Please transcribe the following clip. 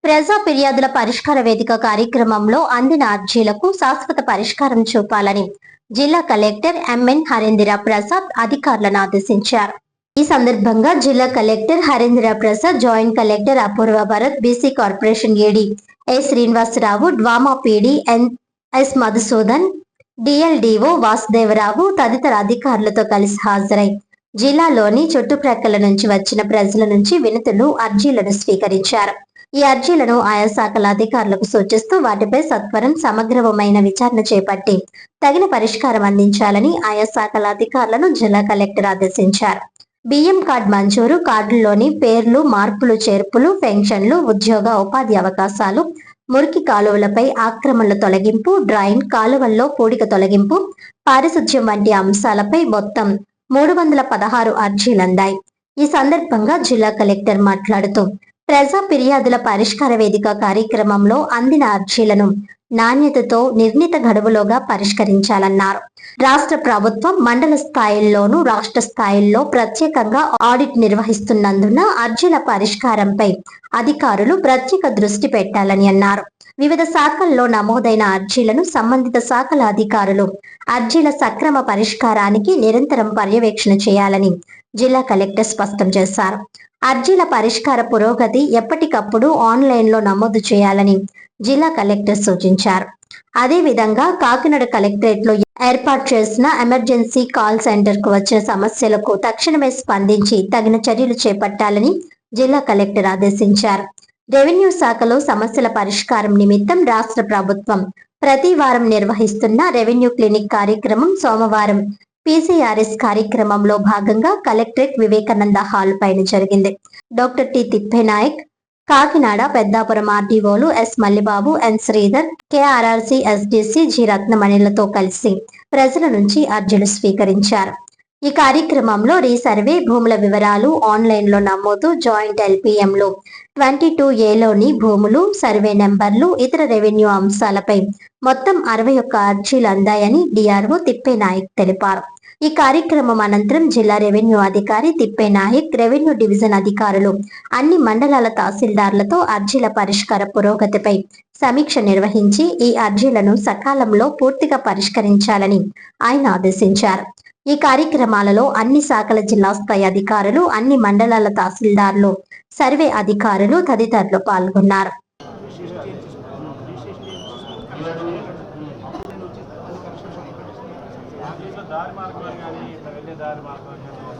ప్రజా ఫిర్యాదుల పరిష్కార వేదిక కార్యక్రమంలో అందిన అర్జీలకు శాశ్వత పరిష్కారం చూపాలని జిల్లా కలెక్టర్ ఎంఎన్ హరేంద్ర ప్రసాద్ అధికారులను ఆదేశించారు. ఈ సందర్భంగా జిల్లా collector Harendra Prasad, joint collector Apoorva Bharat, BC corporation AD A Srinivasarao, DWMA PD S Madhusudan, DLDO Vasudevarao తదితర అధికారులతో కలిసి హాజరై జిల్లాలోని చుట్టుప్రక్కల నుంచి వచ్చిన ప్రజల నుంచి వినతులు, అర్జీలను స్వీకరించారు. ఈ అర్జీలను ఆయా శాఖల అధికారులకు సూచిస్తూ వాటిపై సత్వరం సమగ్రమైన విచారణ చేపట్టి తగిన పరిష్కారం అందించాలని ఆయా శాఖల అధికారులను జిల్లా కలెక్టర్ ఆదేశించారు. బియ్యం కార్డు మంజూరు, కార్డుల్లోని పేర్లు మార్పులు చేర్పులు, పెన్షన్లు, ఉద్యోగ ఉపాధి అవకాశాలు, మురికి కాలువలపై ఆక్రమణల తొలగింపు, డ్రైన్ కాలువల్లో పూడిక తొలగింపు, పారిశుధ్యం వంటి అంశాలపై మొత్తం 316 అర్జీలందాయి. ఈ సందర్భంగా జిల్లా కలెక్టర్ మాట్లాడుతూ ప్రజా ఫిర్యాదుల పరిష్కార వేదిక కార్యక్రమంలో అందిన అర్జీలను నాణ్యతతో నిర్ణీత గడువులోగా పరిష్కరించాలన్నారు. రాష్ట్ర ప్రభుత్వం మండల స్థాయిల్లోనూ రాష్ట్ర స్థాయిల్లో ప్రత్యేకంగా ఆడిట్ నిర్వహిస్తున్నందున అర్జీల పరిష్కారంపై అధికారులు ప్రత్యేక దృష్టి పెట్టాలని అన్నారు. వివిధ శాఖల్లో నమోదైన అర్జీలను సంబంధిత శాఖల అధికారులు అర్జీల సక్రమ పరిష్కారానికి నిరంతరం పర్యవేక్షణ చేయాలని జిల్లా కలెక్టర్ స్పష్టం చేశారు. అర్జీల పరిష్కార పురోగతి ఎప్పటికప్పుడు ఆన్లైన్లో నమోదు చేయాలని జిల్లా కలెక్టర్ సూచించారు. అదేవిధంగా కాకినాడ కలెక్టరేట్ లో ఏర్పాటు చేసిన ఎమర్జెన్సీ కాల్ సెంటర్ కు వచ్చిన సమస్యలకు తక్షణమే స్పందించి తగిన చర్యలు చేపట్టాలని జిల్లా కలెక్టర్ ఆదేశించారు. రెవెన్యూ శాఖలో సమస్యల పరిష్కారం నిమిత్తం రాష్ట్ర ప్రభుత్వం ప్రతి వారం నిర్వహిస్తున్న రెవెన్యూ క్లినిక్ కార్యక్రమం సోమవారం పీసీఆర్ఎస్ కార్యక్రమంలో భాగంగా కలెక్టరేట్ వివేకానంద హాల్ పైన జరిగింది. డాక్టర్ టి తిప్పేనాయక్, కాకినాడ పెద్దాపురం ఆర్డీఓలు S Mallibabu, N Sridhar, KRRC SDC G రత్నమణిలతో కలిసి ప్రజల నుంచి అర్జీలు స్వీకరించారు. ఈ కార్యక్రమంలో రీసర్వే, భూముల వివరాలు, ఆన్లైన్లో నమోదు, జాయింట్ ఎల్పీఎంలో 22A భూములు, సర్వే నెంబర్లు, ఇతర రెవెన్యూ అంశాలపై మొత్తం 61 అర్జీలు అందాయని డిఆర్ఓ తిప్పేనాయక్ తెలిపారు. ఈ కార్యక్రమం అనంతరం జిల్లా రెవెన్యూ అధికారి తిప్పేనాయక్, రెవెన్యూ డివిజన్ అధికారులు అన్ని మండలాల తహసీల్దార్లతో అర్జీల పరిష్కార పురోగతిపై సమీక్ష నిర్వహించి ఈ అర్జీలను సకాలంలో పూర్తిగా పరిష్కరించాలని ఆయన ఆదేశించారు. ఈ కార్యక్రమాలలో అన్ని శాఖల జిల్లా స్థాయి అధికారులు, అన్ని మండలాల తహసీల్దార్లు, సర్వే అధికారులు తదితరులు పాల్గొన్నారు. దారి మార్గం కానీ వెళ్ళే దారి మార్గం కానీ